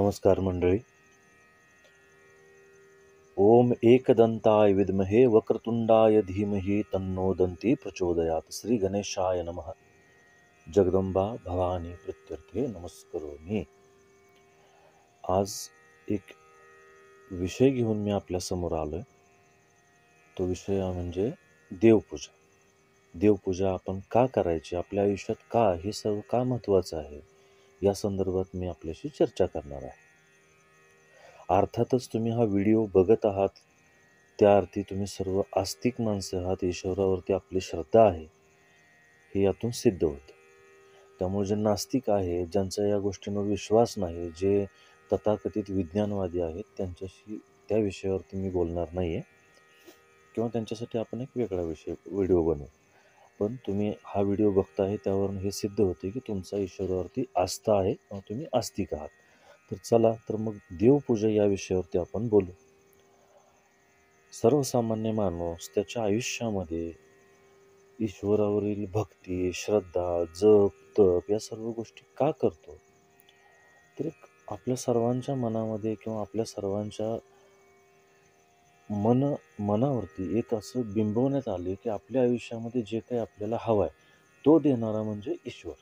नमस्कार मंडळी. ओम एकदंताय विद्महे वक्रतुंडाय धीमहि तन्नो दंती प्रचोदयात. श्री गणेशाय नमः. जगदंबा भवानी प्रत्यर्थे नमस्करोमि. आज एक विषय घेऊन मी आपल्या समोर आलोय. तो विषय म्हणजे देवपूजा. देवपूजा आपण का करायची, आपल्या आयुष्यात का, हे सर्व का महत्त्वाचं आहे, या संदर्भात मी आपल्याशी चर्चा करणार आहे. अर्थातच तुम्ही हा व्हिडिओ बघत आहात त्या अर्थी तुम्ही सर्व आस्तिक माणसं आहात. ईश्वरावरती आपली श्रद्धा आहे हे यातून सिद्ध होतं. त्यामुळे जे नास्तिक आहे, ज्यांचा या गोष्टींवर विश्वास नाही, जे तथाकथित विज्ञानवादी आहेत, त्यांच्याशी त्या विषयावरती मी बोलणार नाही आहे किंवा त्यांच्यासाठी आपण एक वेगळा व्हिडिओ बनवू. पण तुम्ही हा व्हिडिओ बघताय त्यावरून हे सिद्ध होते की तुमचा ईश्वरावरती आस्था आहे किंवा तुम्ही आस्तिक आहात. तर चला तर मग देवपूजा या विषयावरती आपण बोलू. सर्वसामान्य माणूस त्याच्या आयुष्यामध्ये ईश्वरावरील भक्ती, श्रद्धा, जप, तप या सर्व गोष्टी का करतो? तर आपल्या सर्वांच्या मनामध्ये किंवा आपल्या सर्वांच्या मनावरती एक असं बिंबवण्यात आले की आपल्या आयुष्यामध्ये जे काही आपल्याला हवं आहे तो देणारा म्हणजे ईश्वर.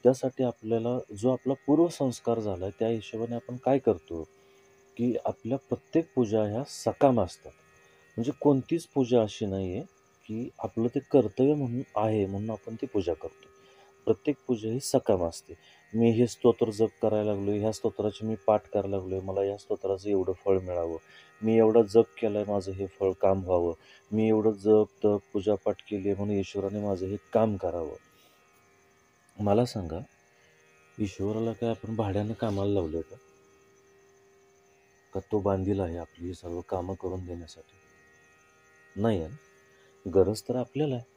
त्यासाठी आपल्याला जो आपला पूर्वसंस्कार झाला त्या हिशोबाने आपण काय करतो की आपल्या प्रत्येक पूजा ह्या सकाम असतात. म्हणजे कोणतीच पूजा अशी नाही आहे की आपलं ते कर्तव्य म्हणून आहे म्हणून आपण ती पूजा करतो. प्रत्येक पूजा ही सकाम असते. मी हे स्तोत्र जप करायला लागलो, ह्या स्तोत्राचे मी पाठ करायला लागलो, मला या स्तोत्राचं एवढं फळ मिळावं, मी एवढा जप केला आहे माझं हे फळ काम व्हावं, मी एवढं जप तप पूजापाठ केली आहे म्हणून ईश्वराने माझं हे काम करावं. मला सांगा, ईश्वराला काय आपण भाड्यानं कामाला लावलं का? तो बांधील आहे आपली सर्व कामं करून देण्यासाठी? नाही आहे. गरज तर आपल्याला आहे.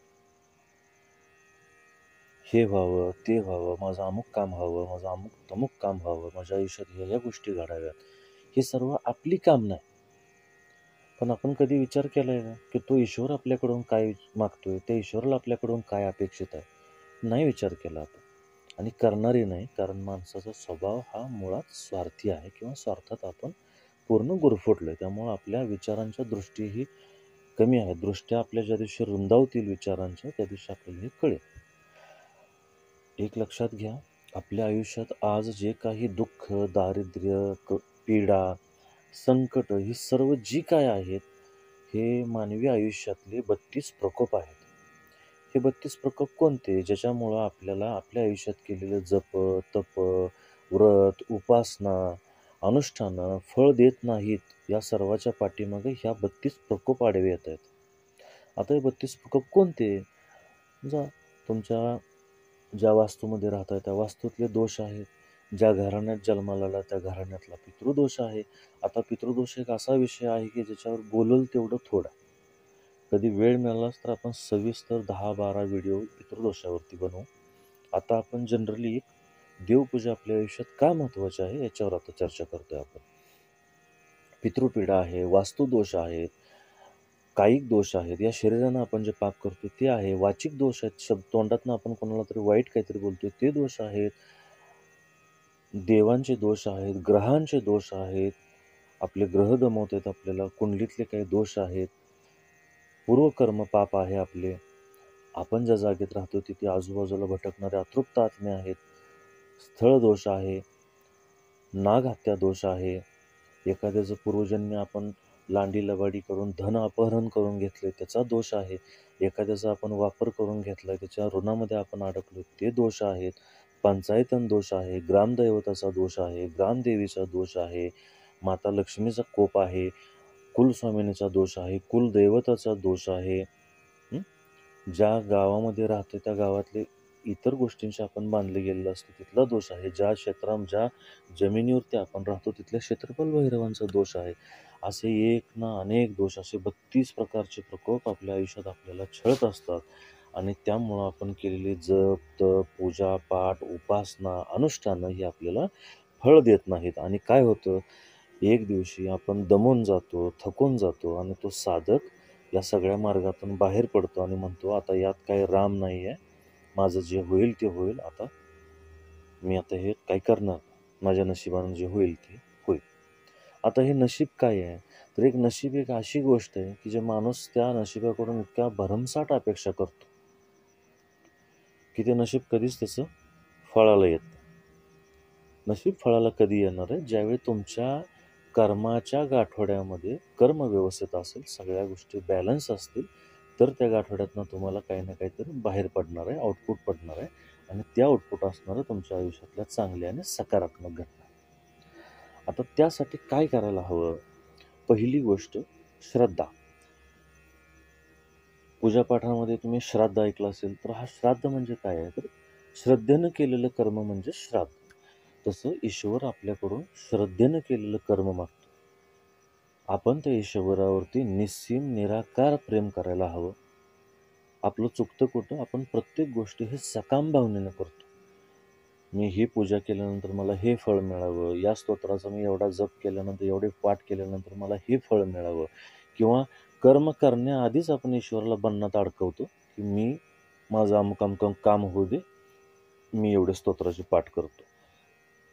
हे व्हावं, ते व्हावं, माझं अमुक काम व्हावं, माझं अमुक तमुक काम व्हावं, माझ्या आयुष्यात ह्या गोष्टी घडाव्यात, हे सर्व आपली कामना आहे. पण आपण कधी विचार केला आहे का की तो ईश्वर आपल्याकडून काय मागतोय, त्या ईश्वराला आपल्याकडून काय अपेक्षित आहे? नाही विचार केला आपण आणि करणारही नाही. कारण माणसाचा स्वभाव हा मुळात स्वार्थी आहे किंवा स्वार्थात आपण पूर्ण गुरफटलो आहे. त्यामुळं आपल्या विचारांच्या दृष्टीही कमी आहेत. दृष्ट्या आपल्या ज्या दिवशी रुंदावतील विचारांच्या त्या दिवशी आपल्याला हे कळेल. एक लक्षात घ्या, आपल्या आयुष्यात आज जे काही दुःख, दारिद्र्य, पीडा, संकट ही सर्व जी काय आहेत, हे मानवी आयुष्यातले 32 प्रकोप आहेत. हे 32 प्रकोप कोणते? ज्याच्यामुळं आपल्याला आपल्या आयुष्यात केलेलं जप, तप, व्रत, उपासना, अनुष्ठानं फळ देत नाहीत. या सर्वाच्या पाठीमागे ह्या 32 प्रकोप आडवे येत आहेत. आता हे 32 प्रकोप कोणते? जा तुमच्या ज्या वास्तूमध्ये राहताय त्या वास्तूतले दोष आहेत. ज्या घराण्यात जन्माला आला त्या घराण्यातला पितृदोष आहे. आता पितृदोष एक असा विषय आहे की ज्याच्यावर बोलल तेवढं थोडं. कधी वेळ मिळालाच तर आपण सविस्तर 10-12 व्हिडिओ पितृदोषावरती बनवू. आता आपण जनरली देवपूजा आपल्या आयुष्यात का महत्त्वाची आहे याच्यावर आता चर्चा करतोय आपण. पितृपीडा आहे, वास्तुदोष आहेत, कायिक दोष आहेत, या शरीरानं आपण जे पाप करतो ते आहे, वाचिक दोष आहेत, तोंडातनं आपण कोणाला तरी वाईट काहीतरी बोलतोय ते दोष आहेत, देवांचे दोष आहेत, ग्रहांचे दोष आहेत, आपले ग्रह गमवतात आपल्याला, कुंडलीतले काही दोष आहेत, पूर्वकर्म पाप आहे आपले, आपण ज्या जागेत राहतो तिथे आजूबाजूला भटकणारे अतृप्त आत्मे आहेत, स्थळ दोष आहे, नागहत्या दोष आहे, एखाद्याचं पूर्वजन्मी आपण लांडी लबाडी करून धन अपहरण करून घेतले त्याचा दोष आहे, एखाद्याचा आपण वापर करून घेतला त्याच्या ऋणामध्ये आपण अडकलो ते दोष आहेत, पंचायतन दोष आहे, ग्रामदैवताचा दोष आहे, ग्रामदेवीचा दोष आहे, माता लक्ष्मीचा कोप आहे, कुलस्वामिनीचा दोष आहे, कुलदैवताचा दोष आहे, ज्या गावामध्ये राहतो त्या गावातले इतर गोष्टींशी आपण बांधले गेलेलं असतो तिथला दोष आहे, ज्या जमिनीवरती आपण राहतो तिथल्या क्षेत्रफल भैरवांचा दोष आहे. असे एक ना अनेक दोष, असे 32 प्रकारचे प्रकोप आपल्या आयुष्यात आपल्याला छळत असतात आणि त्यामुळं आपण केलेले जप, तप, पूजा, पाठ, उपासना, अनुष्ठानं ही आपल्याला फळ देत नाहीत. आणि काय होतं, एक दिवशी आपण दमून जातो, थकून जातो आणि तो साधक या सगळ्या मार्गातून बाहेर पडतो आणि म्हणतो आता यात काही राम नाही आहे, माझं जे होईल ते होईल, आता मी आता हे काही करणार. माझ्या नशिबानं जे होईल ते होईल. आता हे नशीब काय आहे? तर एक नशीब एक अशी गोष्ट आहे की जे माणूस त्या नशिबाकडून इतक्या भरमसाठ अपेक्षा करतो की ते नशीब कधीच त्याचं फळाला येत नाही. नशीब फळाला कधी येणार आहे? ज्यावेळी तुमच्या कर्माच्या गाठोड्यामध्ये कर्म व्यवस्थित असेल, सगळ्या गोष्टी बॅलन्स असतील, तर त्या गाठोड्यातनं तुम्हाला काही ना काहीतरी बाहेर पडणार आहे, आउटपुट पडणार आहे आणि ते आउटपुट असणार आहे तुमच्या आयुष्यातल्या चांगल्या आणि सकारात्मक घटना. आता त्यासाठी काय करायला हवं? पहिली गोष्ट श्रद्धा. पूजापाठामध्ये तुम्ही श्राद्ध ऐकलं असेल, तर हा श्राद्ध म्हणजे काय आहे? तर श्रद्धेनं केलेलं कर्म म्हणजे श्राद्ध. तसं ईश्वर आपल्याकडून श्रद्धेनं केलेलं कर्म मागतो. आपण त्या ईश्वरावरती निस्सीम निराकार प्रेम करायला हवं. आपलं चुकतं कुठं? आपण प्रत्येक गोष्टी हे सकाम भावनेनं करतो. मी ही पूजा केल्यानंतर मला हे फळ मिळावं, या स्तोत्राचा मी एवढा जप केल्यानंतर, एवढे पाठ केल्यानंतर मला हे फळ मिळावं, किंवा कर्म करण्याआधीच आपण ईश्वराला बंधनात अडकवतो की माझं अमुक अमुक काम होऊ दे, मी एवढे स्तोत्राचे पाठ करतो.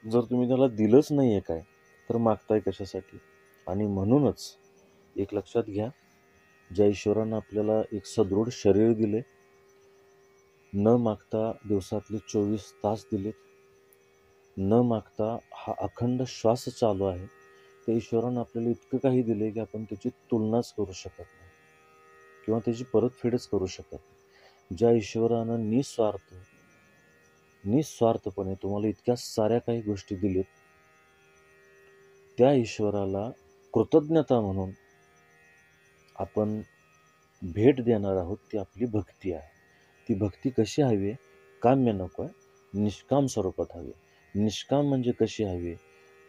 जर तुम्ही त्याला दिलंच नाही आहे काय, तर मागताय कशासाठी? आणि म्हणूनच एक लक्षात घ्या, ज्या ईश्वरानं आपल्याला एक सदृढ शरीर दिले, न मागता दिवसातले 24 तास दिलेत, न मागता हा अखंड श्वास चालू आहे, त्या ईश्वरानं आपल्याला इतकं काही दिले की आपण त्याची तुलनाच करू शकत नाही किंवा त्याची परतफेडच करू शकत नाही. ज्या ईश्वरानं निस्वार्थपणे तुम्हाला इतक्या साऱ्या काही गोष्टी दिलेत, त्या ईश्वराला कृतज्ञता म्हणून आपण भेट देणार आहोत. ती आपली भक्ती आहे. ती भक्ती कशी हवी? काम्य नको आहे, निष्काम स्वरूपात हवी. निष्काम म्हणजे कशी हवी?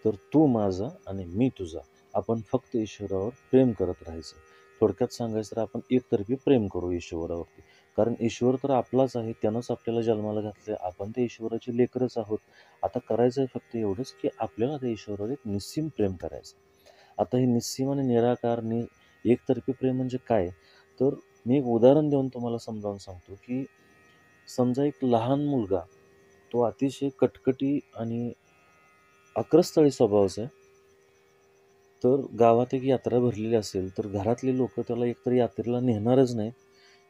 तर तू माझा आणि मी तुझा. आपण फक्त ईश्वरावर प्रेम करत राहायचं. थोडक्यात सांगायचं तर आपण एकतर्फी प्रेम करू ईश्वरावरती. कारण ईश्वर तर आपलाच आहे, त्यानंच आपल्याला जन्माला घातले, आपण त्या ईश्वराचे लेकरच आहोत. आता करायचं आहे फक्त एवढंच की आपल्याला त्या ईश्वरावर एक निस्सीम प्रेम करायचं. आता हे निस्सीम आणि निराकार एकतर्फी प्रेम म्हणजे काय? तर मी एक उदाहरण देऊन तुम्हाला समजावून सांगतो की समजा एक लहान मुलगा, तो अतिशय कटकटी आणि आक्रस्थळी स्वभावाचा आहे. तर गावात एक यात्रा भरलेली असेल, तर घरातले लोक त्याला एकतर यात्रेला नेणारच नाहीत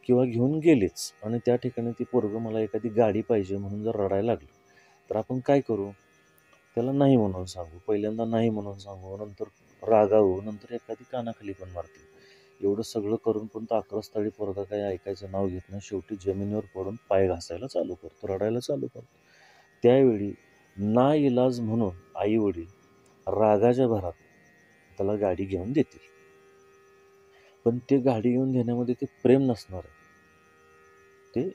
किंवा घेऊन गेलेच, आणि त्या ठिकाणी ती पोरगं मला एखादी गाडी पाहिजे म्हणून जर रडायला लागलं, तर आपण काय करू? त्याला नाही म्हणून सांगू. पहिल्यांदा नाही म्हणून सांगू, नंतर रागावू, नंतर एखादी कानाखाली पण मारतील. एवढं सगळं करून पण तो आक्रस्थळी पोरगा काही ऐकायचं नाव घेत नाही. शेवटी जमिनीवर पडून पाय घासायला चालू करतो, रडायला चालू करतो. त्यावेळी नाइलाज म्हणून आई वडील रागाच्या भरात त्याला गाडी घेऊन देतील. पण ते गाडी घेऊन देण्यामध्ये ते प्रेम नसणार आहे. ते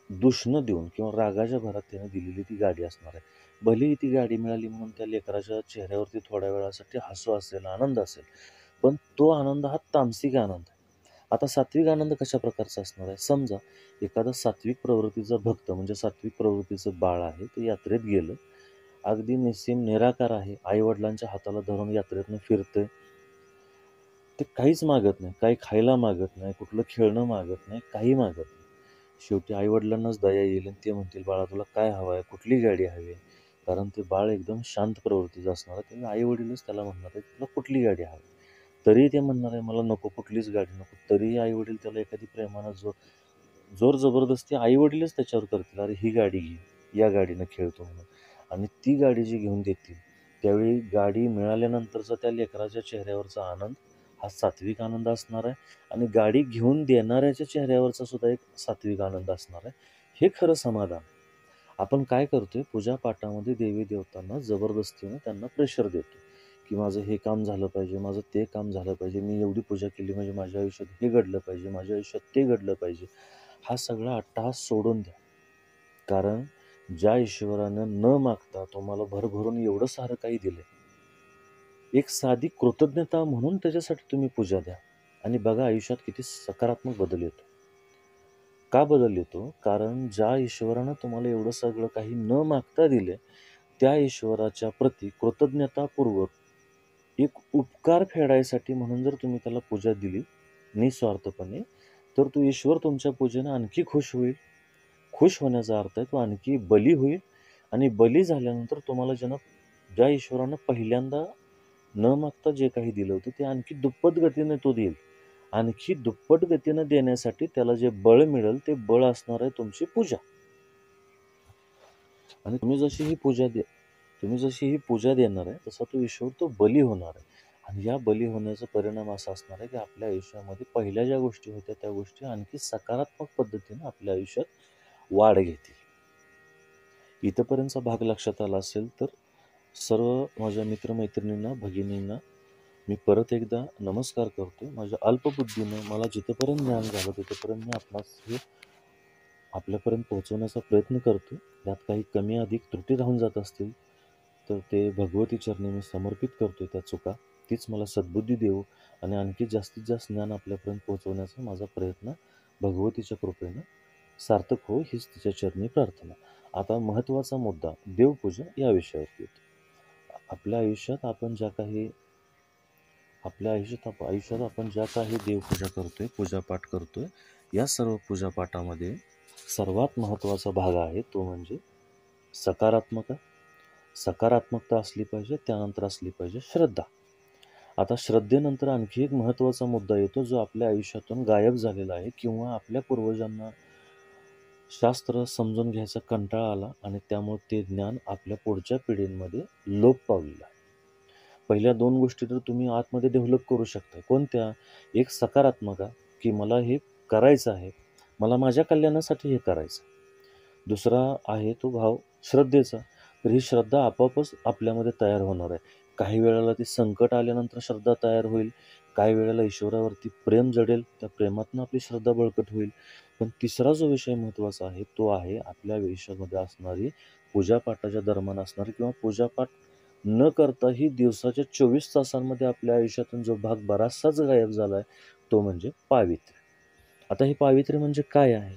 दुष्ण देऊन किंवा रागाच्या भरात त्याने दिलेली ती गाडी असणार आहे. भलेही ती गाडी मिळाली म्हणून त्या लेकराच्या चेहऱ्यावरती थोड्या वेळासाठी हसू असेल, आनंद असेल, पण तो आनंद हा तामसिक आनंद आहे. आता सात्विक आनंद कशा प्रकारचा असणार आहे? समजा एखादा सात्विक प्रवृत्तीचा भक्त म्हणजे सात्विक प्रवृत्तीचं बाळ आहे, ते यात्रेत गेलं, अगदी निस्सीम निराकार आहे, आईवडिलांच्या हाताला धरून यात्रेतनं फिरतंय, ते काहीच मागत नाही, काही खायला मागत नाही, कुठलं खेळणं मागत नाही, काही मागत नाही. शेवटी आईवडिलांनाच दया येईल आणि ते म्हणतील, बाळा तुला काय हवं आहे, कुठली गाडी हवी आहे? कारण ते बाळ एकदम शांत प्रवृत्तीचं असणार आहे, त्यामुळे आईवडीलच त्याला म्हणणार आहे तुला कुठली गाडी हवी. तरीही ते म्हणणार आहे मला नको, कुठलीच गाडी नको. तरीही आईवडील त्याला एखादी प्रेमानं जोर जबरदस्ती आईवडीलच त्याच्यावर करतील, अरे ही गाडी घे, या गाडीनं खेळतो म्हणून. आणि ती गाडी जी घेऊन देतील, त्यावेळी गाडी मिळाल्यानंतरचा त्या लेकराच्या चेहऱ्यावरचा आनंद हा सात्विक आनंद असणार आहे, आणि गाडी घेऊन देणाऱ्याच्या चेहऱ्यावरचा सुद्धा एक सात्विक आनंद असणार आहे. हे खरं समाधान. आपण काय करतोय? पूजापाठामध्ये देवी देवतांना जबरदस्तीनं त्यांना प्रेशर देतो की माझं हे काम झालं पाहिजे, माझं ते काम झालं पाहिजे, मी एवढी पूजा केली म्हणजे माझ्या आयुष्यात हे घडलं पाहिजे, माझ्या आयुष्यात ते घडलं पाहिजे. हा सगळा अट्टहास सोडून द्या. कारण ज्या ईश्वरानं न मागता तुम्हाला भरभरून एवढं सारं काही दिलं, एक साधी कृतज्ञता म्हणून त्याच्यासाठी तुम्ही पूजा द्या आणि बघा आयुष्यात किती सकारात्मक बदल येतो. का बदल येतो? कारण ज्या ईश्वरानं तुम्हाला एवढं सगळं काही न मागता दिले, त्या ईश्वराच्या प्रती कृतज्ञतापूर्वक एक उपकार फेडायसाठी म्हणून जर तुम्ही त्याला पूजा दिली निस्वार्थपणे, तर तो ईश्वर तुमच्या पूजेनं आणखी खुश होईल. खुश होण्याचा अर्थ आहे तो आणखी बली होईल, आणि बली झाल्यानंतर तुम्हाला ज्यानं ज्या ईश्वरानं पहिल्यांदा न मागता जे काही दिलं होतं ते आणखी दुप्पट गतीने तो देईल. आणखी दुप्पट गतीनं देण्यासाठी त्याला जे बळ मिळेल ते बळ असणार आहे तुमची पूजा. आणि तुम्ही जशी ही पूजा देणार आहे तसा तो ईश्वर तो बली होणार आहे. आणि या बली होण्याचा परिणाम असा असणार आहे की आपल्या आयुष्यामध्ये पहिल्या ज्या गोष्टी होत्या त्या गोष्टी आणखी सकारात्मक पद्धतीने आपल्या आयुष्यात वाढ घेतील. इथपर्यंतचा भाग लक्षात आला असेल तर सर्व माझ्या मित्रमैत्रिणींना, भगिनींना मी परत एकदा नमस्कार करतो. माझ्या अल्पबुद्धीनं मला जिथपर्यंत ज्ञान झालं तिथपर्यंत मी आपणास हे आपल्यापर्यंत पोहोचवण्याचा प्रयत्न करतो. यात काही कमी अधिक त्रुटी राहून जात असतील तर ते भगवती चरणी मी समर्पित करतो त्या चुका. तीच मला सद्बुद्धी देऊ आणि आणखी जास्तीत जास्त ज्ञान आपल्यापर्यंत पोहोचवण्याचा माझा प्रयत्न भगवतीच्या कृपेनं सार्थक हो हीच तिच्या चरणी प्रार्थना. आता महत्त्वाचा मुद्दा देवपूजा या विषयावरती येतो. आपल्या आयुष्यात आपण ज्या काही देवपूजा करतोय, पूजापाठ करतोय, या सर्व पूजापाठामध्ये सर्वात महत्त्वाचा भाग आहे तो म्हणजे सकारात्मकता असली पाहिजे. त्यानंतर असली पाहिजे श्रद्धा. आता श्रद्धेनंतर आणखी एक महत्त्वाचा मुद्दा येतो जो आपल्या आयुष्यातून गायब झालेला आहे किंवा आपल्या पूर्वजांना शास्त्र समजून घ्यायचा कंटाळा आला आणि त्यामुळे ते ज्ञान आपल्या पुढच्या पिढींमध्ये लोप पावलेलं आहे. पहिल्या 2 गोष्टी तर तुम्ही आतमध्ये डेव्हलप करू शकता. कोणत्या? एक सकारात्मक की मला हे करायचं आहे, मला माझ्या कल्याणासाठी हे करायचं. दुसरा आहे तो भाव श्रद्धेचा. तर ही श्रद्धा आपोआपच आपल्यामध्ये तयार होणार आहे. काही वेळेला ती संकट आल्यानंतर श्रद्धा तयार होईल, काही वेळेला ईश्वरावरती प्रेम जडेल, त्या प्रेमातनं आपली श्रद्धा बळकट होईल. पण तिसरा जो विषय महत्त्वाचा आहे तो आहे आपल्या आयुष्यामध्ये असणारी पूजापाठाच्या दरम्यान असणारी किंवा पूजापाठ न करताही दिवसाच्या 24 तासांमध्ये आपल्या आयुष्यातून जो भाग बराचसाच गायब झाला आहे तो म्हणजे पावित्र्य. आता हे पावित्र्य म्हणजे काय आहे?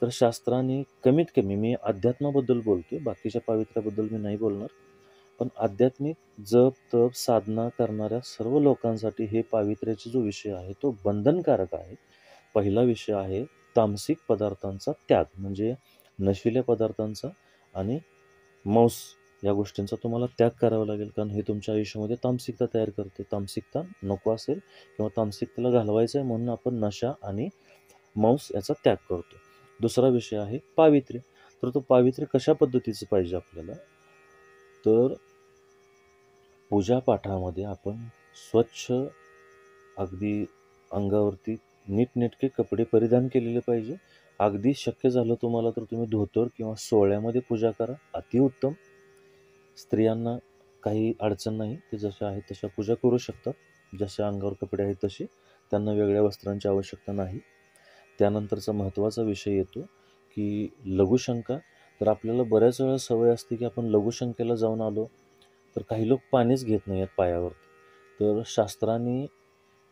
तर शास्त्राने कमीत कमी मी अध्यात्माबद्दल बोलतोय, बाकीच्या पावित्र्याबद्दल मी नाही बोलणार. पण आध्यात्मिक जप, तप, साधना करणाऱ्या सर्व लोकांसाठी हे पावित्र्याचा जो विषय आहे तो बंधनकारक आहे. पहिला विषय आहे तामसिक पदार्थांचा त्याग, म्हणजे नशिल्या पदार्थांचा आणि मांस या गोष्टींचा तुम्हाला त्याग करावा लागेल, कारण हे तुमच्या आयुष्यामध्ये तामसिकता तयार करते. तामसिकता नको असेल किंवा तामसिकतेला घालवायचं आहे म्हणून आपण नशा आणि मांस याचा त्याग करतो. दुसरा विषय आहे पावित्र्य. तर तो पावित्र्य कशा पद्धतीचं पाहिजे आपल्याला? तर पूजापाठामध्ये आपण स्वच्छ अगदी अंगावरती नीटनेटके कपडे परिधान केलेले पाहिजे. अगदी शक्य झालं तुम्हाला तर तुम्ही धोतर किंवा सोवळ्यामध्ये पूजा करा, अतिउत्तम. स्त्रियांना काही अडचण नाही, ते जशा आहेत तशा पूजा करू शकतात. जशा अंगावर कपडे आहेत तसे, त्यांना वेगळ्या वस्त्रांची आवश्यकता नाही. त्यानंतरचा महत्त्वाचा विषय येतो की लघुशंका. तर आपल्याला बऱ्याच वेळा सवय असते की आपण लघुशंकेला जाऊन आलो तर काही लोक पाणीच घेत नाही आहेत पायावरती. तर शास्त्राने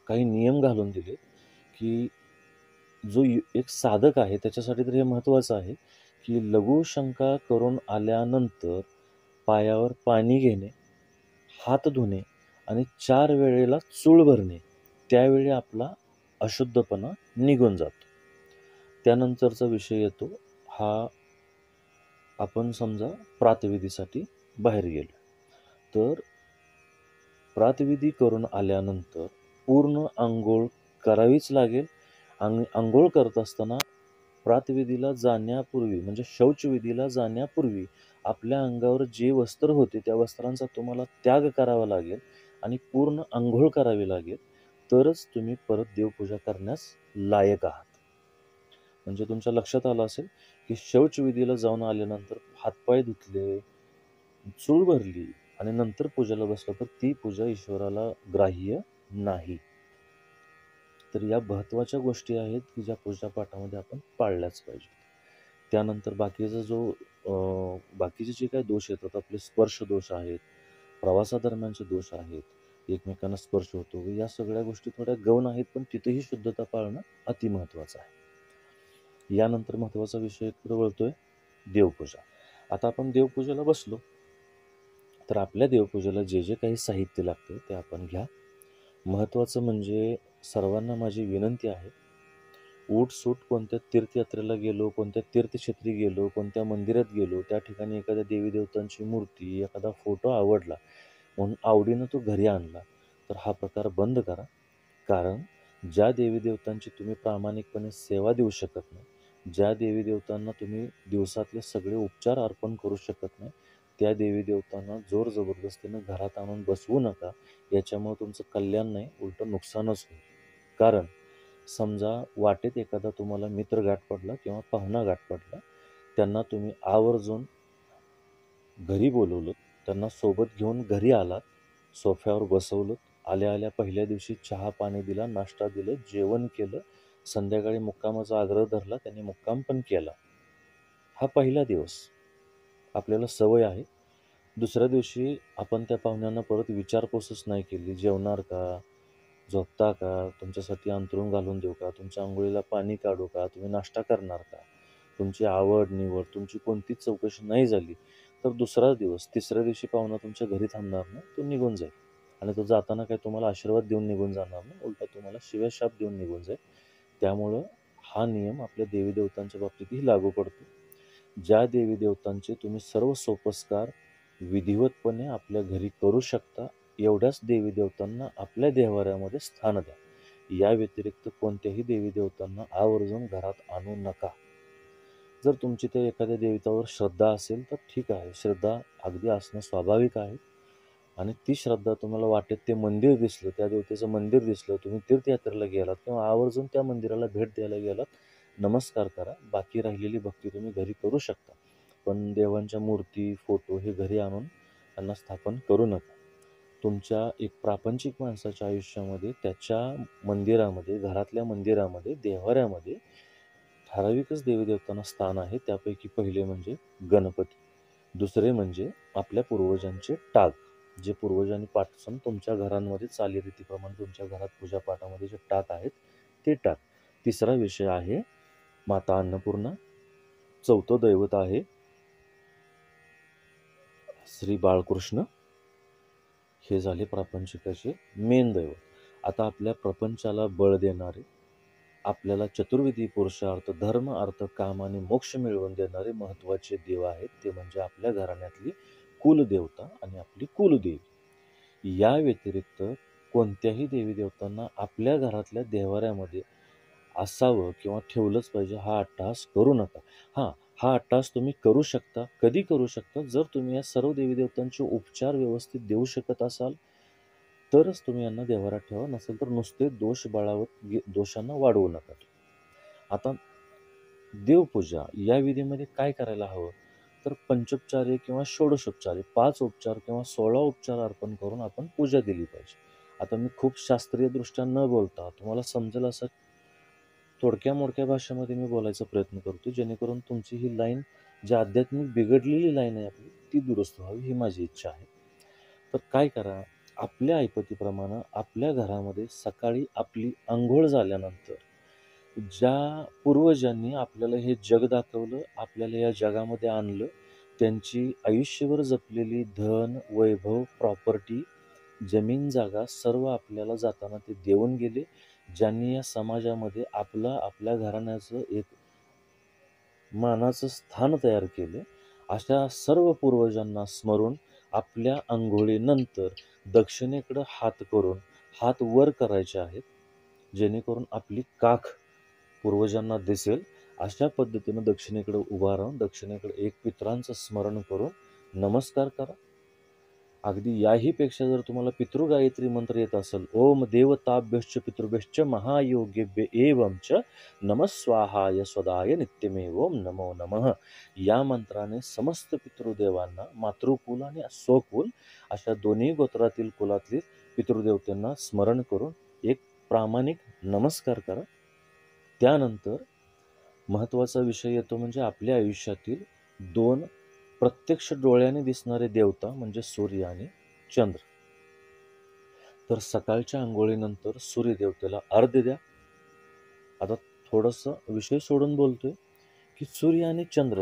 काही नियम घालून दिले की जो एक साधक आहे त्याच्यासाठी तर हे महत्त्वाचं आहे की लघुशंका करून आल्यानंतर पायावर पाणी घेणे, हात धुणे आणि 4 वेळेला चूळ भरणे. त्यावेळी आपला अशुद्धपणा निघून जातो. त्यानंतरचा विषय येतो हा, आपण समजा प्रातविधीसाठी बाहेर गेलो तर प्रातविधी करून आल्यानंतर पूर्ण अंघोळ करावीच लागेल. आणि अंघोळ करत असताना प्रातविधीला जाण्यापूर्वी म्हणजे शौचविधीला जाण्यापूर्वी आपल्या अंगावर जे वस्त्र होते त्या वस्त्रांचा तुम्हाला त्याग करावा लागेल आणि पूर्ण अंघोळ करावी लागेल. तरच तुम्ही परत देवपूजा करण्यास लायक आहात. म्हणजे तुमच्या लक्षात आलं असेल की शौचविधीला जाऊन आल्यानंतर हातपाय धुतले, चूळ भरली आणि नंतर पूजेला बसलं तर ती पूजा ईश्वराला ग्राह्य नाही. तर या महत्त्वाच्या गोष्टी आहेत की ज्या पूजापाठामध्ये आपण पाळल्याच पाहिजेत. त्यानंतर बाकीचे जे काही दोष येतात, आपले स्पर्श दोष आहेत, प्रवासादरम्यानचे दोष आहेत, एकमेकांना स्पर्श होतो, या सगळ्या गोष्टी थोड्या गौण आहेत, पण तिथेही शुद्धता पाळणं अतिमहत्त्वाचं आहे. यानंतर महत्त्वाचा विषय इकडे वळतोय देवपूजा. आता आपण देवपूजेला बसलो तर आपल्या देवपूजेला जे जे काही साहित्य लागतं ते आपण घ्या. महत्त्वाचं म्हणजे सर्वांना माझी विनंती आहे उठसूट कोणत्या तीर्थयात्रेला गेलो, कोणत्या तीर्थक्षेत्री गेलो, कोणत्या मंदिरात गेलो, त्या ठिकाणी एखाद्या देवी देवतांची मूर्ती, एखादा फोटो आवडला म्हणून आवडीनं तो घरी आणला, तर हा प्रकार बंद करा. कारण ज्या देवी देवतांची तुम्ही प्रामाणिकपणे सेवा देऊ शकत नाही, ज्या देवी देवतांना तुम्ही दिवसातले सगळे उपचार अर्पण करू शकत नाही, त्या देवी देवतांना जोर जबरदस्तीनं घरात आणून बसवू नका. याच्यामुळे तुमचं कल्याण नाही, उलटं नुकसानच होईल. कारण समजा वाटेत एखादा तुम्हाला मित्र गाठ पडला किंवा पाहुणा गाठ पडला, त्यांना तुम्ही आवर्जून घरी बोलवलं, त्यांना सोबत घेऊन घरी आलात, सोफ्यावर बसवलं, आल्या आल्या पहिल्या दिवशी चहा पाणी दिला, नाश्ता दिलं, जेवण केलं, संध्याकाळी मुक्कामाचा आग्रह धरला, त्यांनी मुक्काम पण केला. हा पहिला दिवस आपल्याला सवय आहे. दुसऱ्या दिवशी आपण त्या पाहुण्यांना परत विचारपूसच नाही केली, जेवणार का, झोपता का, तुमच्यासाठी अंथरूण घालून देऊ का, तुमच्या अंघोळीला पाणी काढू का, तुम्ही नाश्ता करणार का, तुमची आवड निवड, तुमची कोणतीच चौकशी नाही झाली, तर दुसरा दिवस, तिसऱ्या दिवशी पाहुणा तुमच्या घरी थांबणार नाही, तो निघून जाईल. आणि तो जाताना काही तुम्हाला आशीर्वाद देऊन निघून जाणार नाही, उलटा तुम्हाला शिव्याशाप देऊन निघून जाईल. त्यामुळं हा नियम आपल्या देवी देवतांच्या बाबतीतही लागू पडतो. ज्या देवी देवतांचे तुम्ही सर्व सोपस्कार विधिवतपणे आपल्या घरी करू शकता, एवढ्याच देवी देवतांना आपल्या देवाऱ्यामध्ये स्थान द्या. या व्यतिरिक्त कोणत्याही देवी देवतांना आवर्जून घरात आणू नका. जर तुमची त्या एखाद्या देवतावर श्रद्धा असेल तर ठीक आहे, श्रद्धा अगदी असणं स्वाभाविक आहे. आणि ती श्रद्धा तुम्हाला वाटेत ते मंदिर दिसलं, त्या देवतेचं मंदिर दिसलं, तुम्ही तीर्थयात्रेला गेलात किंवा आवर्जून त्या मंदिराला भेट द्यायला गेलात, नमस्कार करा. बाकी राहिलेली भक्ती तुम्ही घरी करू शकता, पण देवांच्या मूर्ती, फोटो हे घरी आणून त्यांना स्थापन करू नका. तुमच्या एक प्रापंचिक माणसाच्या आयुष्यामध्ये त्याच्या मंदिरामध्ये, घरातल्या मंदिरामध्ये, देवाऱ्यामध्ये ठराविकच देवी देवतांना स्थान आहे. त्यापैकी पहिले म्हणजे गणपती, दुसरे म्हणजे आपल्या पूर्वजांचे टाक, जे पूर्वजांनी पाठवून तुमच्या घरांमध्ये चालीरीतीप्रमाणे तुमच्या घरात पूजापाठामध्ये जे टाक आहेत ते टाक. तिसरा विषय आहे माता अन्नपूर्णा. चौथं दैवत आहे श्री बाळकृष्ण. हे झाले प्रापंचिकाचे मेन दैवत. आता आपल्या प्रपंचाला बळ देणारे, आपल्याला चतुर्विधी पुरुषार्थ, धर्म, अर्थ, काम आणि मोक्ष मिळवून देणारे महत्त्वाचे देव आहेत, ते म्हणजे आपल्या घराण्यातली कुलदेवता आणि आपली कुलदेवी. या व्यतिरिक्त कोणत्याही देवी देवतांना आपल्या घरातल्या देवाऱ्यामध्ये असावं किंवा ठेवलंच पाहिजे हा अट्टहास करू नका. हा अट्टहास तुम्ही करू शकता. कधी करू शकता? जर तुम्ही या सर्व देवी देवतांचे उपचार व्यवस्थित देऊ शकत असाल तरच तुम्ही यांना देवाऱ्यात ठेवा, नसेल तर नुसते दोष बळावत दोषांना वाढवू नका. आता देवपूजा या विधीमध्ये काय करायला हवं, तर पंचोपचारे किंवा षोडशोपचारे 5 उपचार किंवा 16 उपचार अर्पण करून आपण पूजा दिली पाहिजे. आता मी खूप शास्त्रीय दृष्ट्या न बोलता तुम्हाला समजेल असं थोडक्या मोडक्या भाषेमध्ये मी बोलायचा प्रयत्न करतो, जेणेकरून तुमची ही लाईन, जी आध्यात्मिक बिघडलेली लाईन आहे आपली, ती दुरुस्त व्हावी ही माझी इच्छा आहे. तर काय करा, आपल्या ऐपतीप्रमाणे आपल्या घरामध्ये सकाळी आपली अंघोळ झाल्यानंतर ज्या पूर्वजांनी आपल्याला हे जग दाखवलं, आपल्याला या जगामध्ये आणलं, त्यांची आयुष्यभर जपलेली धन, वैभव, प्रॉपर्टी, जमीन जागा सर्व आपल्याला जाताना ते देऊन गेले. ज्यांनी या समाजामध्ये आपल्या घराण्याचं एक मानाचं स्थान तयार केले, अशा सर्व पूर्वजांना स्मरून आपल्या अंघोळीनंतर दक्षिणेकडं हात करून हात वर करायचे आहेत, जेणेकरून आपली काख पूर्वजांना दिसेल. अशा पद्धतीनं दक्षिणेकडे उभा राहून दक्षिणेकडे एक पितरांचं स्मरण करून नमस्कार करा. अगदी याही पेक्षा जर तुम्हाला पितृगायत्री मंत्र येत असेल, ओम देवताभ्यश्च पितृभ्यश्च महायोगेभ्य एवंच नमः स्वाहाय स्वदाय नित्यमेव ओम नमो नमः, या मंत्राने समस्त पितृदेवांना, मातृकुल आणि स्वकुल अशा दोन्ही गोत्रातील कुलातील पितृदेवतेंना स्मरण करून एक प्रामाणिक नमस्कार करा. त्यानंतर महत्त्वाचा विषय येतो म्हणजे आपल्या आयुष्यातील 2 प्रत्यक्ष डोळ्याने दिसणारे देवता म्हणजे सूर्य आणि चंद्र. तर सकाळच्या अंघोळीनंतर सूर्यदेवतेला अर्घ्य द्या. आता थोडंसं विषय सोडून बोलतोय की सूर्य आणि चंद्र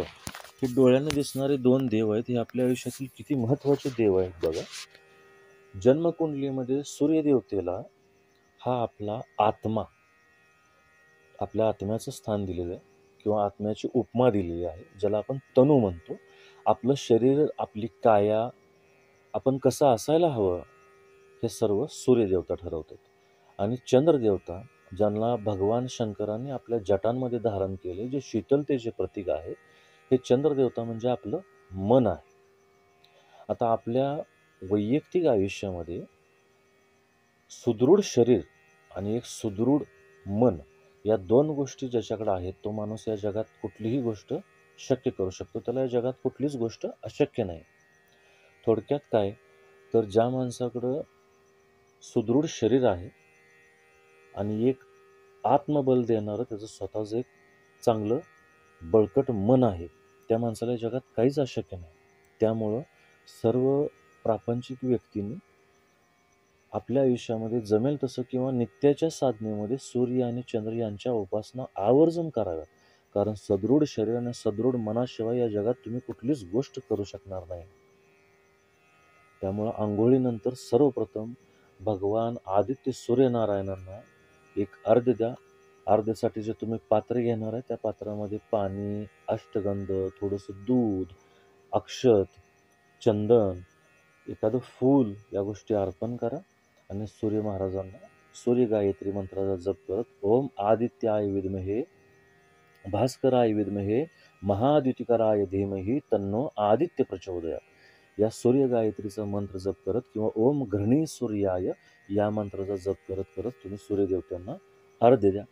हे डोळ्याने दिसणारे 2 देव आहेत, हे आपल्या आयुष्यातील किती महत्त्वाचे देव आहेत बघा. जन्मकुंडलीमध्ये सूर्यदेवतेला हा आपला आत्मा, आपल्या आत्म्याचं स्थान दिलेलं आहे किंवा आत्म्याची उपमा दिलेली आहे, ज्याला आपण तनू म्हणतो. आपलं शरीर, आपली काया, आपण कसं असायला हवं, हे सर्व सूर्यदेवता ठरवतात. आणि चंद्रदेवता, ज्यांना भगवान शंकरांनी आपल्या जटांमध्ये धारण केले, जे शीतलतेचे प्रतीक आहे, हे चंद्रदेवता म्हणजे आपलं मन आहे. आता आपल्या वैयक्तिक आयुष्यामध्ये सुदृढ शरीर आणि एक सुदृढ मन, या दोन गोष्टी ज्याच्याकडे आहेत, तो माणूस या जगात कुठलीही गोष्ट शक्य करू शकतो. त्याला या जगात कुठलीच गोष्ट अशक्य नाही. थोडक्यात काय, तर ज्या माणसाकडं सुदृढ शरीर आहे आणि एक आत्मबल देणारं त्याचं स्वतःचं एक चांगलं बळकट मन आहे, त्या माणसाला या जगात काहीच अशक्य नाही. त्यामुळं सर्व प्रापंचिक व्यक्तींनी आपल्या आयुष्यामध्ये जमेल तसं किंवा नित्याच्या साधनेमध्ये सूर्य आणि चंद्र यांच्या उपासना आवर्जून कराव्यात. कारण सदृढ शरीर आणि सदृढ मनाशिवाय या जगात तुम्ही कुठलीच गोष्ट करू शकणार नाही. त्यामुळं अंघोळीनंतर सर्वप्रथम भगवान आदित्य सूर्यनारायणांना एक अर्घ्य द्या. अर्घ्यासाठी जे तुम्ही पात्र घेणार आहे, त्या पात्रामध्ये पाणी, अष्टगंध, थोडंसं दूध, अक्षत, चंदन, एखादं फूल, या गोष्टी अर्पण करा आणि सूर्य महाराजांना सूर्य गायत्री मंत्राचा जप करत ओम आदित्याय विद्महे भास्कराय विद्महे महाद्युतिकराय धीमहि तन्नो आदित्य प्रचोदयात, या सूर्य गायत्रीचा मंत्र जप करत किंवा ओम घृणी सूर्याय या मंत्राचा जप करत करत तुम्ही सूर्यदेवतांना अर्घ्य द्या.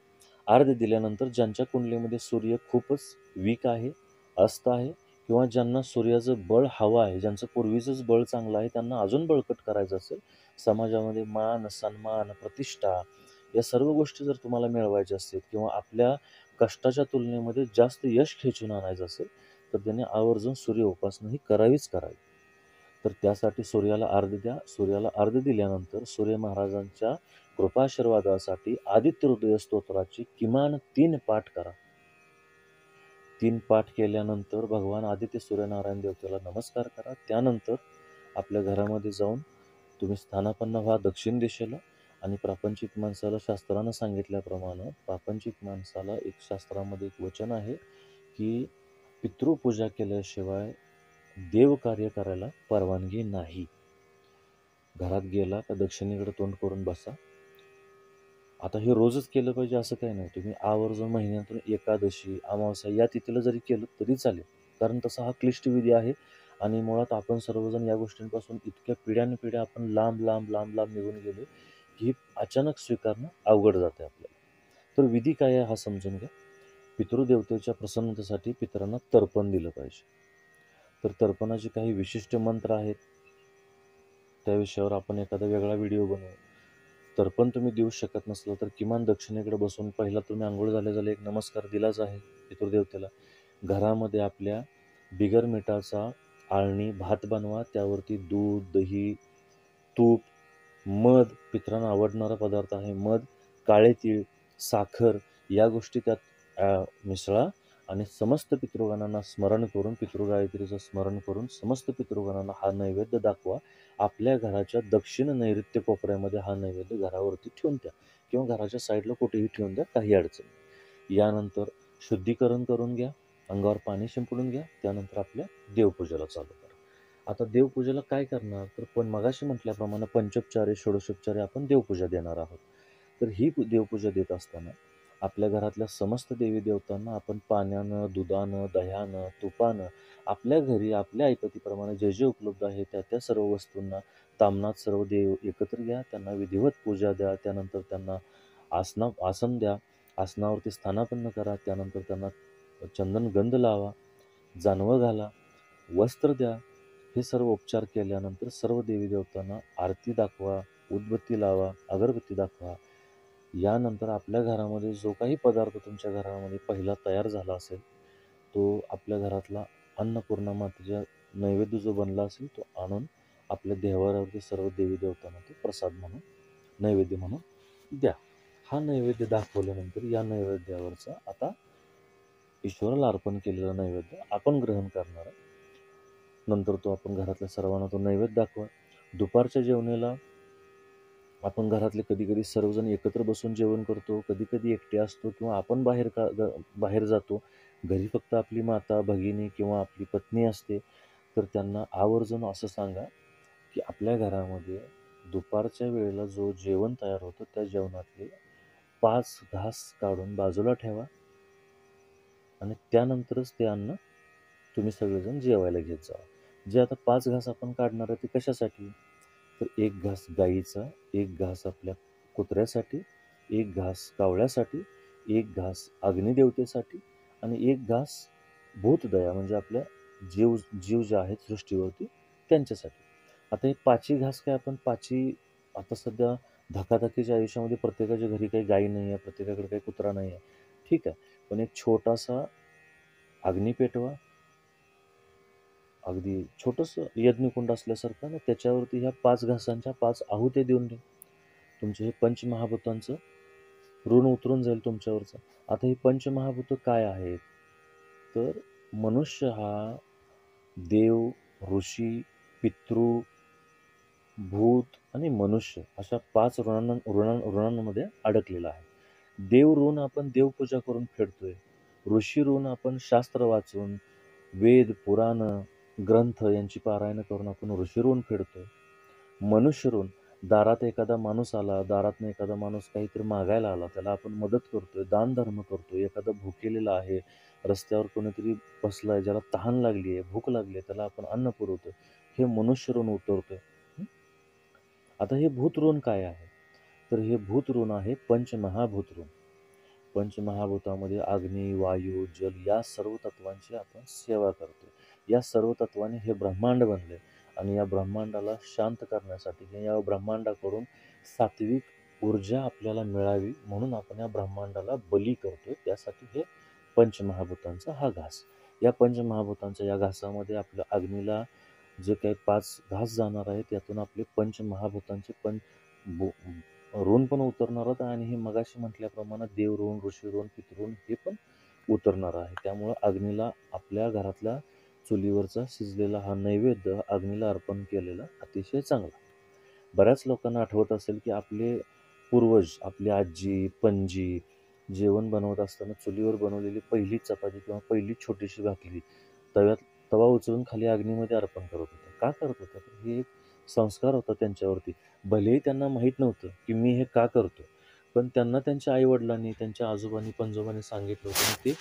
अर्घ्य दिल्यानंतर ज्यांच्या कुंडलीमध्ये सूर्य खूपच वीक आहे, अस्त आहे, किंवा ज्यांना सूर्याचं बळ हवं आहे, ज्यांचं पूर्वीचंच बळ चांगलं आहे, त्यांना अजून बळकट करायचं असेल, समाजामध्ये मान, सन्मान, प्रतिष्ठा, या सर्व गोष्टी जर तुम्हाला मिळवायच्या असतील किंवा आपल्या कष्टाच्या तुलनेमध्ये जास्त यश खेचून आणायचं असेल, तर त्याने आवर्जून सूर्य उपासना ही करावीच करावी. तर त्यासाठी सूर्याला अर्घ्य द्या. सूर्याला अर्घ्य दिल्यानंतर सूर्य महाराजांच्या कृपाशीर्वादासाठी आदित्य हृदय स्तोत्राची किमान 3 पाठ करा. 3 पाठ केल्यानंतर भगवान आदित्य सूर्यनारायण देवतेला नमस्कार करा. त्यानंतर आपल्या घरामध्ये जाऊन तुम्ही स्थानापन्न व्हा दक्षिण दिशेला. आणि प्रापंचिक माणसाला शास्त्रानं सांगितल्याप्रमाणे, प्रापंचिक माणसाला एक शास्त्रामध्ये एक वचन आहे की पितृपूजा केल्याशिवाय देवकार्य करायला परवानगी नाही. घरात गेला का दक्षिणेकडे तोंड करून बसा. आता हे रोजच केलं पाहिजे असं काही नाही. तुम्ही आवर्जून महिन्यातून एकादशी, अमावस्या या तिथीला जरी केलं तरी चालेल. कारण तसा हा क्लिष्ट विधी आहे आणि मुळात आपण सर्वजण या गोष्टींपासून इतक्या पिढ्यानपिढ्या आपण लांब लांब लांब लांब निघून गेलो की अचानक स्वीकारणं अवघड जाते आपल्याला. तर विधी काय आहे हा समजून घ्या. पितृदेवतेच्या प्रसन्नतेसाठी पितरांना तर्पण दिलं पाहिजे. तर तर्पणाचे काही विशिष्ट मंत्र आहेत, त्या विषयावर आपण एखादा वेगळा व्हिडिओ बनवू. तर्पण तुम्ही देऊ शकत नसलं तर किमान दक्षिणेकडे बसून पहिला तुम्ही आंघोळ झाल्या एक नमस्कार दिलाच आहे पितृदेवतेला. घरामध्ये आपल्या बिगर मिठाचा आळणी भात बनवा. त्यावरती दूध, दही, तूप, मध, पितरांना आवडणारा पदार्थ आहे मध, काळे तीळ, साखर, या गोष्टी त्यात मिसळा आणि समस्त पितृगणांना स्मरण करून, पितृगायत्रीचं स्मरण करून समस्त पितृगणांना हा नैवेद्य दाखवा. आपल्या घराच्या दक्षिण नैऋत्य कोपऱ्यामध्ये हा नैवेद्य घरावरती ठेवून द्या किंवा घराच्या साईडला कुठेही ठेवून द्या, काही अडचण नाही. यानंतर शुद्धीकरण करून घ्या, अंगावर पाणी शिंपडून घ्या. त्यानंतर आपल्या देवपूजेला चालू करा. आता देवपूजेला काय करणार, तर पण मगाशी म्हटल्याप्रमाणे पंचोपचारे, षोडशोपचारे आपण देवपूजा देणार आहोत. तर ही देवपूजा देत असताना आपल्या घरातल्या समस्त देवी देवतांना आपण पाण्यानं, दुधानं, दह्यानं, तुपानं, आपल्या घरी आपल्या ऐपतीप्रमाणे जे जे उपलब्ध आहे त्या त्या सर्व वस्तूंना तामनात सर्व देव एकत्र घ्या, त्यांना विधिवत पूजा द्या. त्यानंतर त्यांना आसन द्या, आसनावरती स्थानापन्न करा. त्यानंतर त्यांना चंदन गंध लावा, जानवं घाला, वस्त्र द्या. हे सर्व उपचार केल्यानंतर सर्व देवी देवतांना आरती दाखवा, उदबत्ती लावा, अगरबत्ती दाखवा. यानंतर आपल्या घरामध्ये जो काही पदार्थ तुमच्या घरामध्ये पहिला तयार झाला असेल, तो आपल्या घरातला अन्नपूर्णा मातेचा नैवेद्य जो बनला असेल तो आणून आपल्या देवाऱ्यावरती सर्व देवी देवतांना तो प्रसाद म्हणून, नैवेद्य म्हणून द्या. हा नैवेद्य दाखवल्यानंतर या नैवेद्यावरचा आता ईश्वराला अर्पण केलेला नैवेद्य आपण ग्रहण करणार आहे. नंतर तो आपण घरातल्या सर्वांना तो नैवेद्य दाखवा. दुपारच्या जेवणाला आपण घरातले कधी कधी सर्वजण एकत्र बसून जेवण करतो, कधी कधी एकटे असतो किंवा आपण बाहेर जातो. घरी फक्त आपली माता, भगिनी किंवा आपली पत्नी असते. तर त्यांना आवर्जून असं सांगा, की आपल्या घरामध्ये दुपारच्या वेळेला जो जेवण तयार होतं, त्या जेवणातले 5 घास काढून बाजूला ठेवा आणि त्यानंतरच ते अन्न तुम्ही सगळेजण जेवायला घेत जा. जे आता 5 घास आपण काढणार आहे ते कशासाठी? तर 1 घास गाईचा, 1 घास आपल्या कुत्र्यासाठी, 1 घास कावळ्यासाठी, 1 घास अग्निदेवतेसाठी आणि 1 घास भूतदया म्हणजे आपल्या जीव जीव जे आहेत सृष्टीवरती त्यांच्यासाठी. आता हे 5ही घास काय आपण 5ही आता सध्या धकाधकीच्या आयुष्यामध्ये प्रत्येकाच्या घरी काही गाई नाही आहे, प्रत्येकाकडे काही कुत्रा नाही आहे. ठीक आहे. पण एक छोटासा अग्नी पेटवा, अगदी छोटंसं यज्ञकुंड असल्यासारखं आणि त्याच्यावरती ह्या 5 घासांच्या 5 आहुत्या देऊन द्या. तुमचे हे पंचमहाभूतांचं ऋण उतरून जाईल तुमच्यावरचं. आता ही पंचमहाभूतं काय आहेत? तर मनुष्य हा देव, ऋषी, पितृ, भूत आणि मनुष्य अशा 5 ऋणांमध्ये अडकलेला आहे. देव ऋण आपण देवपूजा करून फेडतोय. ऋषी ऋण आपण शास्त्र वाचून, वेद, पुराण, ग्रंथ यांची पारायण करून आपण ऋषी ऋण फेडतोय. मनुष्य ऋण दारात एखादा माणूस आला, दारातनं एखादा माणूस काहीतरी मागायला आला, त्याला आपण मदत करतोय, दानधर्म करतोय. एखादा भुकेलेला आहे, रस्त्यावर कोणीतरी बसलाय, ज्याला तहान लागली आहे, भूक लागली आहे, त्याला आपण अन्न पुरवतोय. हे मनुष्य ऋण उतरवतोय. आता हे भूत ऋण काय आहे? तर हे भूत ऋण आहे पंचमहाभूत ऋण. पंचमहाभूतामध्ये अग्नी, वायू, जल या सर्व तत्वांची आपण सेवा करतो. या सर्व तत्वांनी हे ब्रह्मांड बनले आणि या ब्रह्मांडाला शांत करण्यासाठी किंवा या ब्रह्मांडाकडून सात्विक ऊर्जा आपल्याला मिळावी म्हणून आपण या ब्रह्मांडाला बली करतोय. त्यासाठी हे पंचमहाभूतांचा हा घास. या पंचमहाभूतांच्या या घासामध्ये आपल्या अग्नीला जे काही 5 घास जाणार आहे त्यातून आपले पंचमहाभूतांचे ऋण पण उतरणार आहेत आणि हे मगाशी म्हटल्याप्रमाणे देव ऋण, ऋषी ऋण, पितृ हे पण उतरणार आहे. त्यामुळं अग्नीला आपल्या घरातल्या चुलीवरचा शिजलेला हा नैवेद्य अग्नीला अर्पण केलेला अतिशय चांगला. बऱ्याच लोकांना आठवत असेल की आपले पूर्वज, आपली आजी, पणजी जेवण बनवत असताना चुलीवर बनवलेली पहिली चपाती किंवा पहिली छोटीशी भाकरी तवा उचलून खाली अग्नीमध्ये अर्पण करत होते. का करत होते? तर हे एक संस्कार होता त्यांच्यावरती. भलेही त्यांना माहीत नव्हतं की मी हे का करतो, पण त्यांना त्यांच्या आईवडिलांनी, त्यांच्या आजोबांनी, पणजोबांनी सांगितलं होतं आणि ते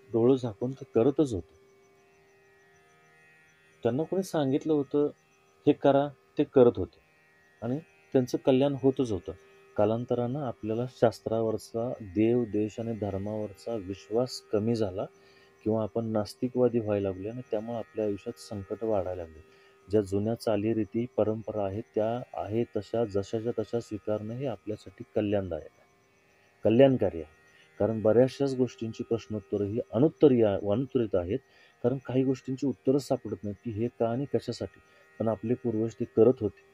डोळं झाकून ते करतच होते. त्यांना कोणी सांगितलं होतं हे करा, ते करत होते आणि त्यांचं कल्याण होतच होतं. कालांतरानं आपल्याला शास्त्रावरचा, देव, देश आणि धर्मावरचा विश्वास कमी झाला किंवा आपण नास्तिकवादी व्हायला लागलो आणि त्यामुळे आपल्या आयुष्यात संकट वाढायला लागले. ज्या जुन्या चालीरीती, परंपरा आहेत त्या आहे तशा जशाच्या तशा स्वीकारणं हे आपल्यासाठी कल्याणदायक आहे, कल्याणकारी आहे. कारण बऱ्याचशाच गोष्टींची प्रश्नोत्तरं ही अनुत्तरित आहेत. कारण काही गोष्टींची उत्तरच सापडत नाहीत की हे का आणि कशासाठी. पण आपले पूर्वज ते करत होते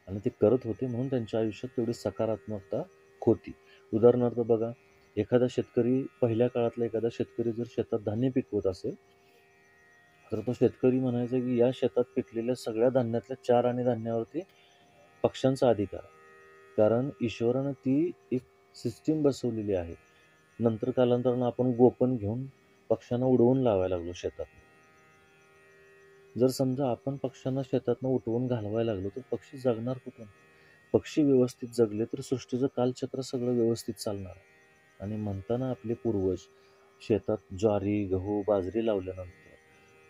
आणि ते करत होते म्हणून त्यांच्या आयुष्यात तेवढी सकारात्मकता होती. उदाहरणार्थ बघा, एखादा शेतकरी, पहिल्या काळातला एखादा शेतकरी जर शेतात धान्य पिकवत असेल तर तो शेतकरी म्हणायचा की या शेतात पिकलेल्या सगळ्या धान्यातल्या 4 आणि धान्यावरती पक्ष्यांचा अधिकार आहे. कारण ईश्वरानं ती एक सिस्टीम बसवलेली आहे. नंतर कालांतरानं आपण गोपन घेऊन पक्ष्यांना उडवून लावायला लागलो शेतात. जर समजा आपण पक्ष्यांना शेतातनं उठवून घालवायला लागलो तर पक्षी जगणार कुठून? पक्षी व्यवस्थित जगले तर सृष्टीचं कालचक्र सगळं व्यवस्थित चालणार. आणि म्हणताना आपले पूर्वज शेतात ज्वारी, गहू, बाजरी लावल्यानंतर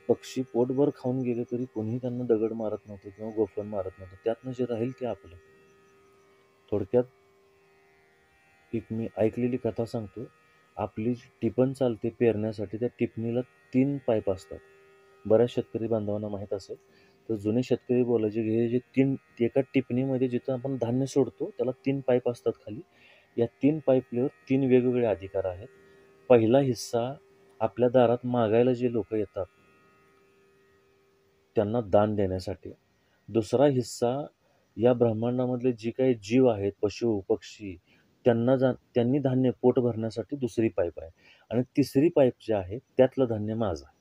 पक्षी पोटभर खाऊन गेले तरी कोणीही त्यांना दगड मारत नव्हतं किंवा गोफण मारत नव्हतं. त्यातनं जे राहील ते आपलं. थोडक्यात एक मी ऐकलेली कथा सांगतो. आपली जी टिपण चालते पेरण्यासाठी त्या टिपणीला 3 पाईप असतात. बऱ्याच शेतकरी बांधवांना माहीत असेल. तर जुने शेतकरी बोलायचे की हे जे 3 एका टिपणीमध्ये जिथं आपण धान्य सोडतो त्याला 3 पाईप असतात खाली. या 3 पाईपवर 3 वेगवेगळे अधिकार आहेत. पहिला हिस्सा आपल्या दारात मागायला जे लोकं येतात त्यांना दान देण्यासाठी. दुसरा हिस्सा या ब्रह्मांडामधले जे काही जीव आहेत, पशु, पक्षी त्यांनी धान्य पोट भरण्यासाठी दुसरी पाईप आहे आणि तिसरी पाईप जी आहे त्यातलं धान्य माझं आहे.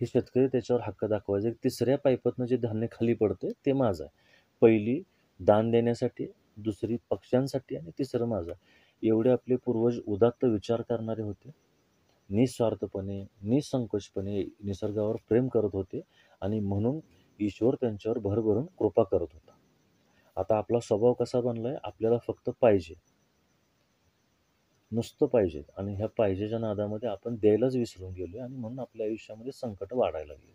हे शेतकरी त्याच्यावर हक्क दाखवायचे. तिसऱ्या पाईपातनं जे धान्य खाली पडते ते माझं आहे. पहिली दान देण्यासाठी, दुसरी पक्ष्यांसाठी आणि तिसरं माझा. एवढे आपले पूर्वज उदात्त विचार करणारे होते. निस्वार्थपणे, निसंकोचपणे निसर्गावर प्रेम करत होते आणि म्हणून ईश्वर त्यांच्यावर भरभरून कृपा करत होता. आता आपला स्वभाव कसा बनलाय? आपल्याला फक्त पाहिजे, नुसतं पाहिजे आणि ह्या पाहिजेच्या नादामध्ये आपण द्यायलाच विसरून गेलोय आणि म्हणून आपल्या आयुष्यामध्ये संकट वाढायला लागली.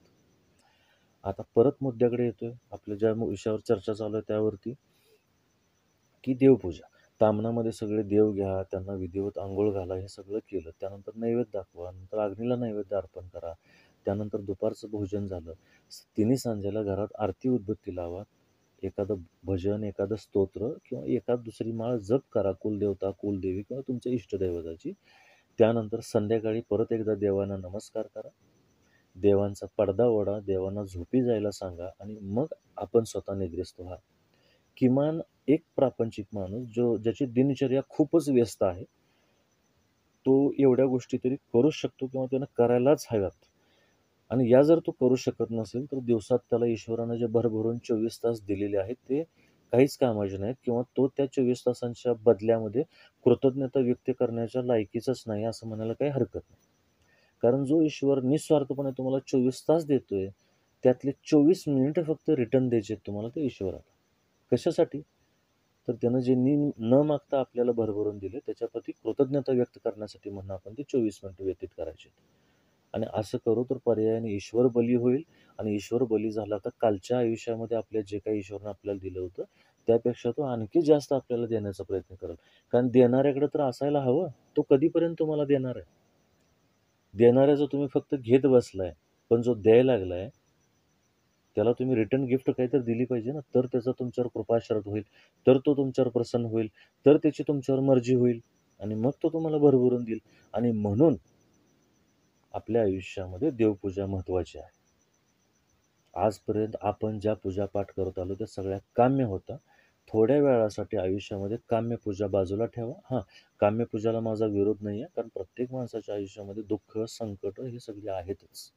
आता परत मुद्द्याकडे येतोय. आपल्या ज्या विषयावर चर्चा चालू आहे त्यावरती, की देवपूजा. तामणामध्ये सगळे देव घ्या, त्यांना विधिवत अंघोळ घाला, हे सगळं केलं. त्यानंतर नैवेद्य दाखवा, नंतर अग्नीला नैवेद्य अर्पण करा. त्यानंतर दुपारचं भोजन झालं. तिन्ही सांजेला घरात आरती उदबत्ती लावा. एखादं भजन, एखादं स्तोत्र किंवा एखाद दुसरी माळ जप करा कुलदेवता, कुलदेवी किंवा तुमच्या इष्टदैवताची. त्यानंतर संध्याकाळी परत एकदा देवांना नमस्कार करा. देवांचा पडदा ओढा, देवांना झोपी जायला सांगा आणि मग आपण स्वतः निद्रिस्त व्हा. किमान एक प्रापंचिक माणूस ज्याची दिनचर्या खूपच व्यस्त आहे, तो एवढ्या गोष्टी तरी करूच शकतो किंवा त्यानं करायलाच हव्यात. आणि या जर तो करू शकत नसेल तर दिवसात त्याला ईश्वरानं जे भरभरून 24 तास दिलेले आहेत ते काहीच कामाचे नाहीत किंवा तो त्या 24 तासांच्या बदल्यामध्ये कृतज्ञता व्यक्त करण्याच्या लायकीचाच नाही असं म्हणायला काही हरकत नाही. कारण जो ईश्वर निस्वार्थपणे तुम्हाला 24 तास देतोय, त्यातले 24 मिनिटं फक्त रिटर्न द्यायचे आहेत तुम्हाला त्या ईश्वराला. कशासाठी? तर त्यानं जे न मागता आपल्याला भरभरून दिले त्याच्याप्रती कृतज्ञता व्यक्त करण्यासाठी म्हणून आपण ते 24 मिनिटं व्यतीत करायचे. आणि असं करू तर पर्यायाने ईश्वर बली होईल आणि ईश्वर बली झाला तर कालच्या आयुष्यामध्ये आपल्या जे काही ईश्वरानं आपल्याला दिलं होतं त्यापेक्षा तो आणखी जास्त आपल्याला देण्याचा प्रयत्न करेल. कारण देणाऱ्याकडे तर असायला हवं. तो कधीपर्यंत तुम्हाला देणार आहे? देणाऱ्याचं तुम्ही फक्त घेत बसलाय, पण जो द्यायला लागलाय त्याला तुम्ही रिटर्न गिफ्ट काहीतरी दिली पाहिजे ना, तर त्याचा तुमच्यावर कृपाश्रद होईल, तर तो तुमच्यावर प्रसन्न होईल, तर त्याची तुमच्यावर मर्जी होईल आणि मग तो तुम्हाला भरभरून देईल. आणि म्हणून आपल्या आयुष्यामध्ये देवपूजा महत्त्वाची आहे. आजपर्यंत आपण ज्या पूजापाठ करत आलो त्या सगळ्या काम्य होत्या. थोड्या वेळासाठी आयुष्यामध्ये काम्यपूजा बाजूला ठेवा. हां, काम्यपूजाला माझा विरोध नाही आहे, कारण प्रत्येक माणसाच्या आयुष्यामध्ये दुःख, संकट हे सगळे आहेतच.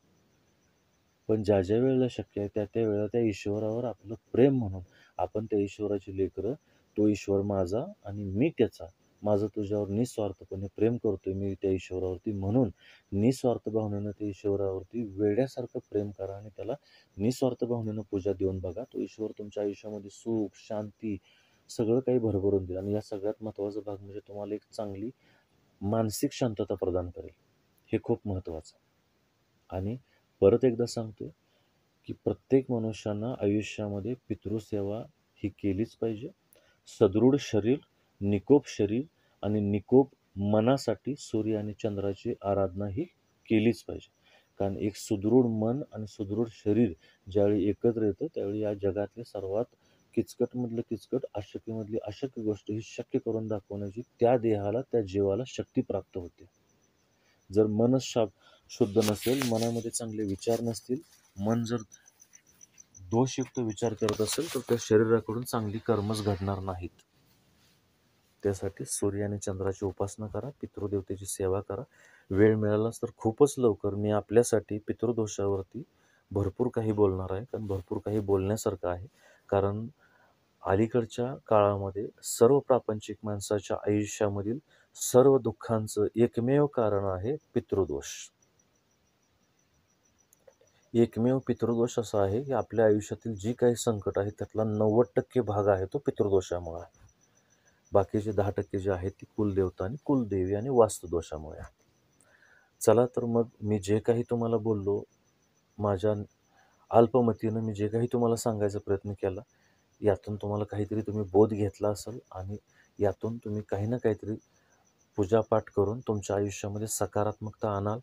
पण ज्या ज्या वेळेला शक्य आहे त्या त्या वेळेला त्या ईश्वरावर आपलं प्रेम म्हणून आपण त्या ईश्वराची लेकरं, तो ईश्वर माझा आणि मी त्याचा. माझं तुझ्यावर निस्वार्थपणे प्रेम करतोय मी त्या ईश्वरावरती, म्हणून निस्वार्थ भावनेनं त्या ईश्वरावरती वेड्यासारखं प्रेम करा आणि त्याला निस्वार्थ भावनेनं पूजा देऊन बघा. तो ईश्वर तुमच्या आयुष्यामध्ये सुख, शांती सगळं काही भरभरून देईल आणि या सगळ्यात महत्त्वाचा भाग म्हणजे तुम्हाला एक चांगली मानसिक शांतता प्रदान करेल. हे खूप महत्त्वाचं. आणि परत एकदा सांगतो की प्रत्येक मनुष्यानं आयुष्यामध्ये पितृसेवा ही केलीच पाहिजे. सदृढ शरीर, निकोप शरीर आणि निकोप मनासाठी सूर्य आणि चंद्राची आराधना ही केलीच पाहिजे. कारण एक सुदृढ मन आणि सुदृढ शरीर ज्यावेळी एकत्र येतं त्यावेळी या जगातले सर्वात किचकटमधलं किचकट, अशक्यमधली अशक्य गोष्ट ही शक्य करून दाखवण्याची त्या देहाला, त्या जीवाला शक्ती प्राप्त होते. जर मनच शुद्ध नसेल, मनामध्ये चांगले विचार नसतील, मन जर दोषयुक्त विचार करत असेल तर त्या शरीराकडून चांगली कर्मच घडणार नाहीत. त्यासाठी सूर्य आणि चंद्राची उपासना करा, पितृदेवतेची सेवा करा. वेळ मिळालाच तर खूपच लवकर मी आपल्यासाठी पितृदोषावरती भरपूर काही बोलणार आहे, कारण भरपूर काही बोलण्यासारखं आहे. कारण अलीकडच्या काळामध्ये सर्व प्रापंचिक माणसाच्या आयुष्यामधील सर्व दुःखांचं एकमेव कारण आहे पितृदोष. एकमेव पितृदोष असा आहे की आपल्या आयुष्यातील जी काही संकट आहे त्यातला 90% भाग आहे तो पितृदोषामुळे आहे. बाकीचे 10% जे आहेत ती कुलदेवता आणि कुलदेवी आणि वास्तुदोषामुळे आहे. चला तर मग मी जे काही तुम्हाला बोललो, माझ्या अल्पमतीनं मी जे काही तुम्हाला सांगायचा प्रयत्न केला, यातून तुम्हाला काहीतरी तुम्ही बोध घेतला असेल आणि यातून तुम्ही काही ना काहीतरी पूजापाठ करून तुमच्या आयुष्यामध्ये सकारात्मकता आणाल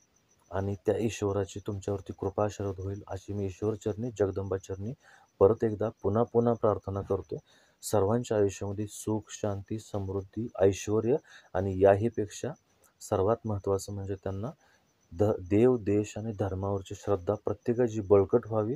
आणि त्या ईश्वराची तुमच्यावरती कृपाशीर्वाद होईल अशी मी ईश्वरचरणी, जगदंबाचरणी परत एकदा पुन्हा पुन्हा प्रार्थना करतो. सर्वांच्या आयुष्यामध्ये सुख, शांती, समृद्धी, ऐश्वर्य आणि याहीपेक्षा सर्वात महत्त्वाचं म्हणजे त्यांना देव, देश आणि धर्मावरची श्रद्धा प्रत्येकाची बळकट व्हावी